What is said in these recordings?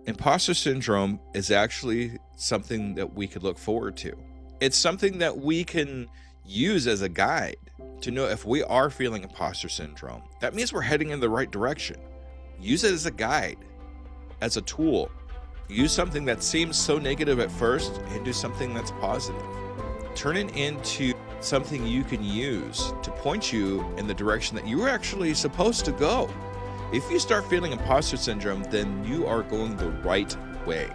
Imposter syndrome is actually something that we could look forward to. It's something that we can use as a guide to know if we are feeling imposter syndrome. That means we're heading in the right direction. Use it as a guide, as a tool. Use something that seems so negative at first and do something that's positive. Turn it into something you can use to point you in the direction that you're actually supposed to go. If you start feeling imposter syndrome, then you are going the right way.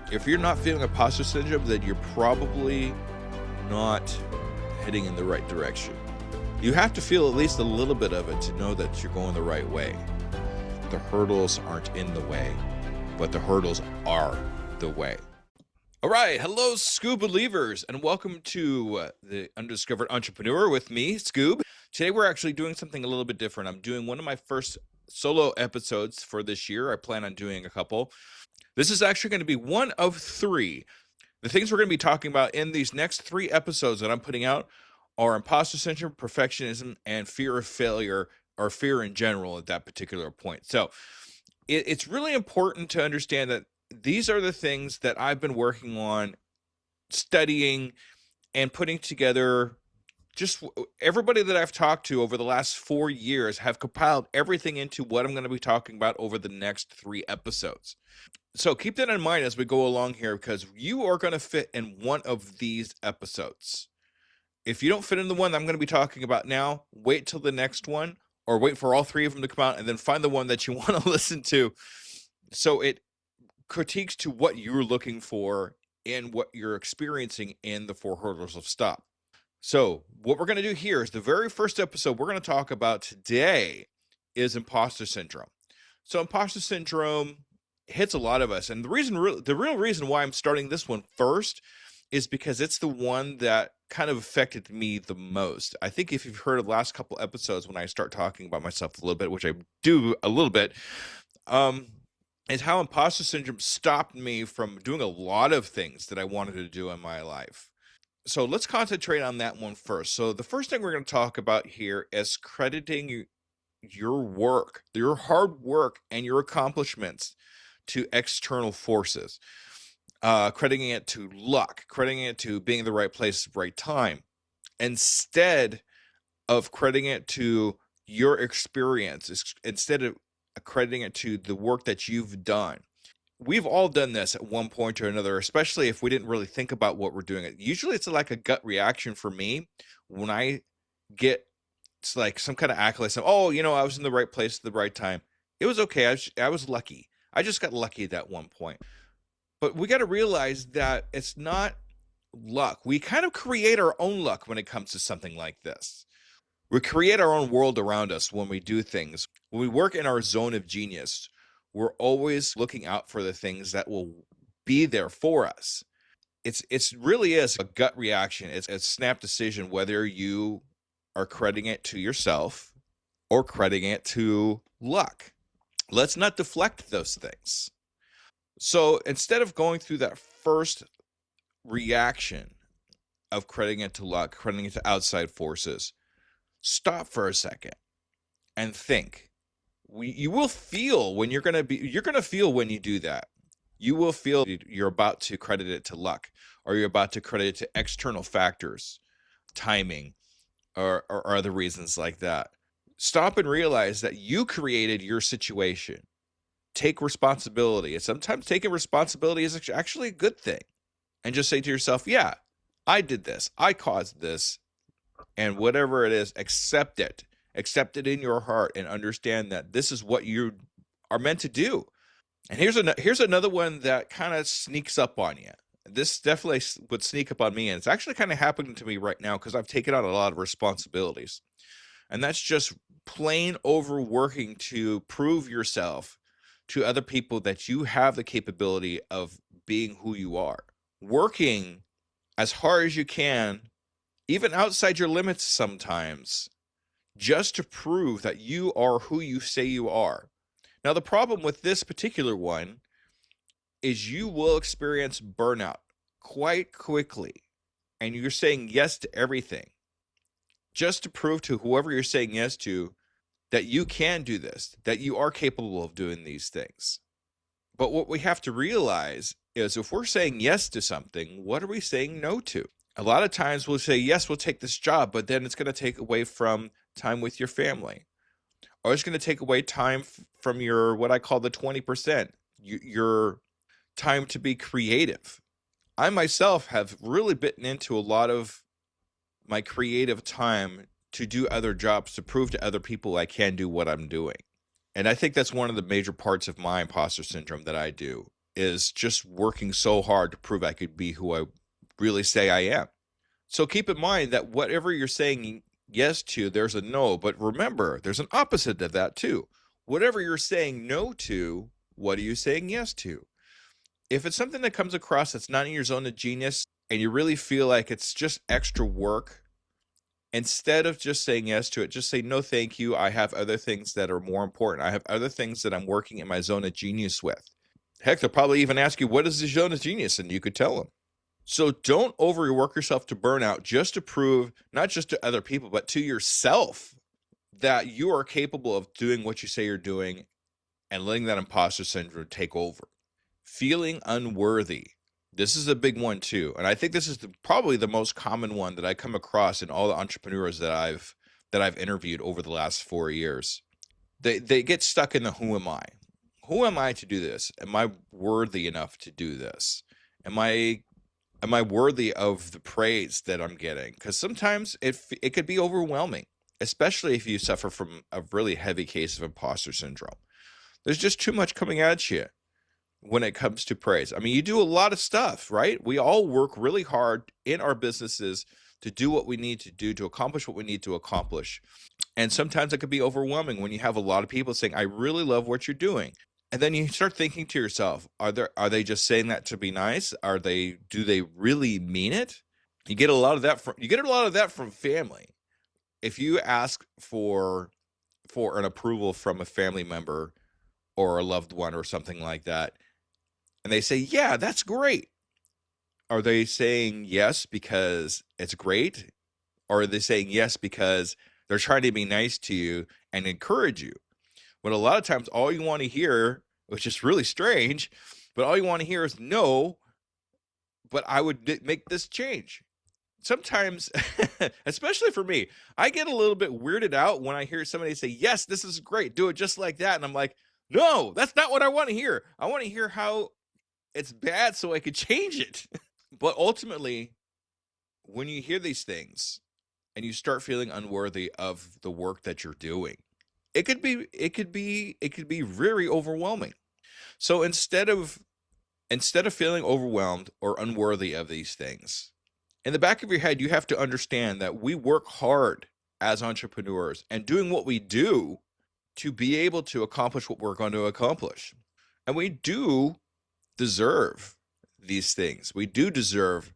If you're not feeling imposter syndrome, then you're probably not heading in the right direction. You have to feel at least a little bit of it to know that you're going the right way. The hurdles aren't in the way, but the hurdles are the way. All right, hello, Scooba believers, and welcome to the Undiscovered Entrepreneur with me, Scoob. Today we're actually doing something a little bit different. I'm doing one of my first solo episodes for this year. I plan on doing a couple. This is actually going to be one of three. The things we're going to be talking about in these next 3 episodes that I'm putting out are imposter syndrome, perfectionism, and fear of failure, or fear in general at that particular point. So it's really important to understand that these are the things that I've been working on, studying, and putting together. Just everybody that I've talked to over the last 4 years have compiled everything into what I'm going to be talking about over the next 3 episodes. So keep that in mind as we go along here, because you are going to fit in one of these episodes. If you don't fit in the one that I'm going to be talking about now, wait till the next one, or wait for all 3 of them to come out and then find the one that you want to listen to. So it critiques to what you're looking for and what you're experiencing in the 4 hurdles of stop. So what we're going to do here is the very first episode we're going to talk about today is imposter syndrome. So imposter syndrome hits a lot of us. And the real reason why I'm starting this one first is because it's the one that kind of affected me the most. I think if you've heard of the last couple episodes when I start talking about myself a little bit, which I do a little bit, is how imposter syndrome stopped me from doing a lot of things that I wanted to do in my life. So let's concentrate on that one first. So the first thing we're going to talk about here is crediting your work, your hard work, and your accomplishments to external forces. Crediting it to luck, crediting it to being in the right place at the right time, instead of crediting it to your experience, instead of crediting it to the work that you've done. We've all done this at one point or another, especially if we didn't really think about what we're doing. Usually it's like a gut reaction for me when I get like some kind of accolade. Oh, I was in the right place at the right time. It was okay. I was lucky. I just got lucky at that one point. But we got to realize that it's not luck. We kind of create our own luck when it comes to something like this. We create our own world around us when we do things. When we work in our zone of genius, we're always looking out for the things that will be there for us. It's really is a gut reaction. It's a snap decision whether you are crediting it to yourself or crediting it to luck. Let's not deflect those things. So instead of going through that first reaction of crediting it to luck, crediting it to outside forces, stop for a second and think. You will feel when you're going to feel when you do that. You will feel you're about to credit it to luck, or you're about to credit it to external factors, timing, or other reasons like that. Stop and realize that you created your situation. Take responsibility. And sometimes taking responsibility is actually a good thing. And just say to yourself, yeah, I did this. I caused this. And whatever it is, accept it. Accept it in your heart and understand that this is what you are meant to do. And here's another one that kind of sneaks up on you. This definitely would sneak up on me. And it's actually kind of happening to me right now because I've taken on a lot of responsibilities. And that's just plain overworking to prove yourself to other people that you have the capability of being who you are. Working as hard as you can, even outside your limits sometimes, just to prove that you are who you say you are. Now, the problem with this particular one is you will experience burnout quite quickly, and you're saying yes to everything just to prove to whoever you're saying yes to that you can do this, that you are capable of doing these things. But what we have to realize is if we're saying yes to something, what are we saying no to? A lot of times we'll say, yes, we'll take this job, but then it's going to take away from time with your family, or it's going to take away time from your, what I call the 20%, your time to be creative. I myself have really bitten into a lot of my creative time to do other jobs to prove to other people I can do what I'm doing. And I think that's one of the major parts of my imposter syndrome that I do, is just working so hard to prove I could be who I really say I am. So keep in mind that whatever you're saying yes to, there's a no. But remember, there's an opposite of that too. Whatever you're saying no to, what are you saying yes to? If it's something that comes across that's not in your zone of genius and you really feel like it's just extra work, instead of just saying yes to it, just say, no, thank you. I have other things that are more important. I have other things that I'm working in my zone of genius with. Heck, they'll probably even ask you, what is the zone of genius? And you could tell them. So don't overwork yourself to burnout just to prove, not just to other people, but to yourself, that you are capable of doing what you say you're doing and letting that imposter syndrome take over. Feeling unworthy. This is a big one too. And I think this is probably the most common one that I come across in all the entrepreneurs that I've interviewed over the last 4 years. They get stuck in the who am I? Who am I to do this? Am I worthy enough to do this? Am I worthy of the praise that I'm getting? Because sometimes it could be overwhelming, especially if you suffer from a really heavy case of imposter syndrome. There's just too much coming at you when it comes to praise. I mean, you do a lot of stuff, right? We all work really hard in our businesses to do what we need to do, to accomplish what we need to accomplish. And sometimes it could be overwhelming when you have a lot of people saying, I really love what you're doing. And then you start thinking to yourself, are they just saying that to be nice? Do they really mean it? You get a lot of that from family. If you ask for an approval from a family member or a loved one or something like that, and they say, yeah, that's great. Are they saying yes because it's great? Or are they saying yes because they're trying to be nice to you and encourage you? When a lot of times all you want to hear, which is really strange, but all you want to hear is no, but I would make this change. Sometimes, especially for me, I get a little bit weirded out when I hear somebody say, yes, this is great, do it just like that. And I'm like, no, that's not what I want to hear. I want to hear how it's bad so I could change it. But ultimately, when you hear these things and you start feeling unworthy of the work that you're doing, it could be very overwhelming. So instead of feeling overwhelmed or unworthy of these things, in the back of your head, you have to understand that we work hard as entrepreneurs and doing what we do to be able to accomplish what we're going to accomplish. And we do deserve these things. We do deserve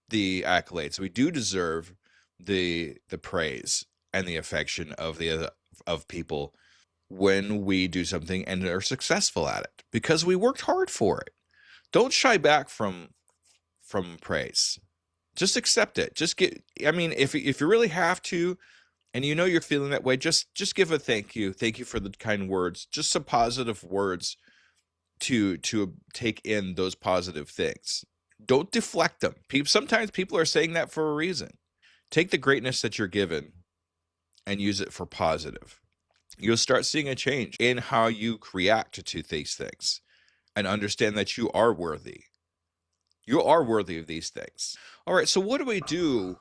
the accolades. We do deserve the praise and the affection of people when we do something and are successful at it, because we worked hard for it. Don't shy back from praise. Just accept it. If you really have to, and you know you're feeling that way, just give a thank you. Thank you for the kind words. Just some positive words to take in those positive things. Don't deflect them. Sometimes people are saying that for a reason. Take the greatness that you're given and use it for positive. You'll start seeing a change in how you react to these things and understand that you are worthy. You are worthy of these things. All right, so what do we do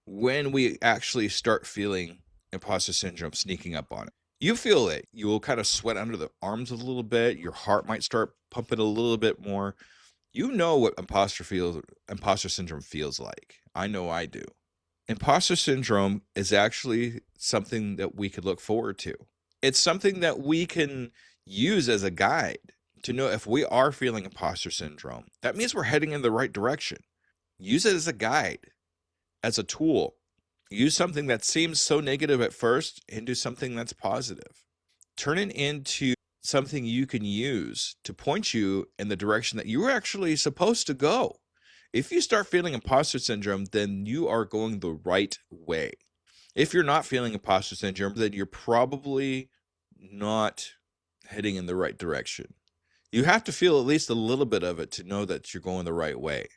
when we actually start feeling imposter syndrome sneaking up on it? You feel it. You will kind of sweat under the arms a little bit. Your heart might start pumping a little bit more. You know what imposter syndrome feels like. I know I do. Imposter syndrome is actually something that we could look forward to. It's something that we can use as a guide to know if we are feeling imposter syndrome. That means we're heading in the right direction. Use it as a guide, as a tool. Use something that seems so negative at first into something that's positive. Turn it into something you can use to point you in the direction that you're actually supposed to go. If you start feeling imposter syndrome, then you are going the right way. If you're not feeling imposter syndrome, then you're probably not heading in the right direction. You have to feel at least a little bit of it to know that you're going the right way.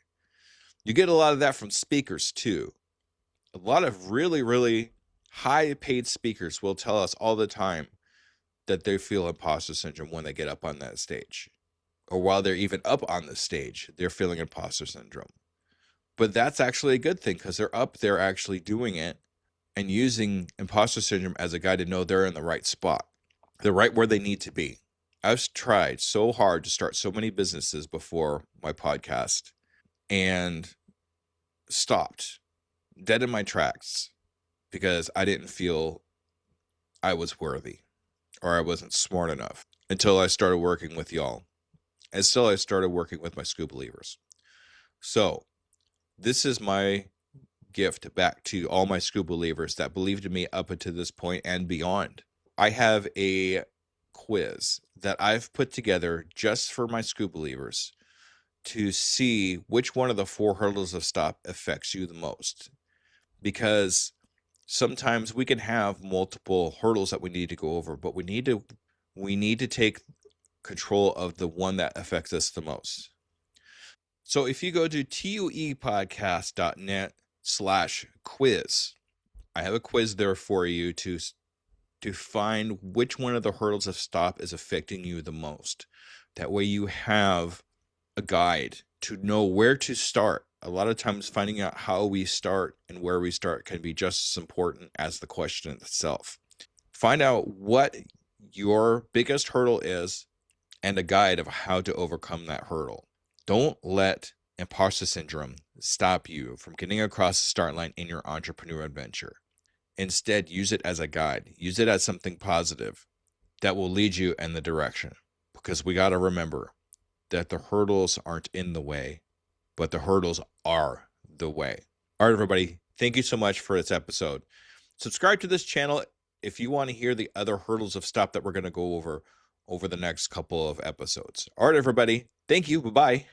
You get a lot of that from speakers too. A lot of really, really high paid speakers will tell us all the time that they feel imposter syndrome when they get up on that stage. Or while they're even up on the stage, they're feeling imposter syndrome. But that's actually a good thing because they're up there actually doing it and using imposter syndrome as a guide to know they're in the right spot. They're right where they need to be. I've tried so hard to start so many businesses before my podcast and stopped dead in my tracks because I didn't feel I was worthy or I wasn't smart enough until I started working with y'all. And still I started working with my Scooba believers. So this is my gift back to all my Scooba believers that believed in me up until this point and beyond. I have a quiz that I've put together just for my Scooba believers to see which one of the 4 hurdles of stop affects you the most. Because sometimes we can have multiple hurdles that we need to go over, but we need to take control of the one that affects us the most. So if you go to tuepodcast.net/quiz, I have a quiz there for you to find which one of the hurdles of stop is affecting you the most. That way you have a guide to know where to start. A lot of times finding out how we start and where we start can be just as important as the question itself. Find out what your biggest hurdle is and a guide of how to overcome that hurdle. Don't let imposter syndrome stop you from getting across the start line in your entrepreneurial adventure. Instead, use it as a guide. Use it as something positive that will lead you in the direction. Because we got to remember that the hurdles aren't in the way, but the hurdles are the way. All right, everybody. Thank you so much for this episode. Subscribe to this channel if you want to hear the other hurdles of stop that we're going to go over the next couple of episodes. All right, everybody. Thank you. Bye-bye.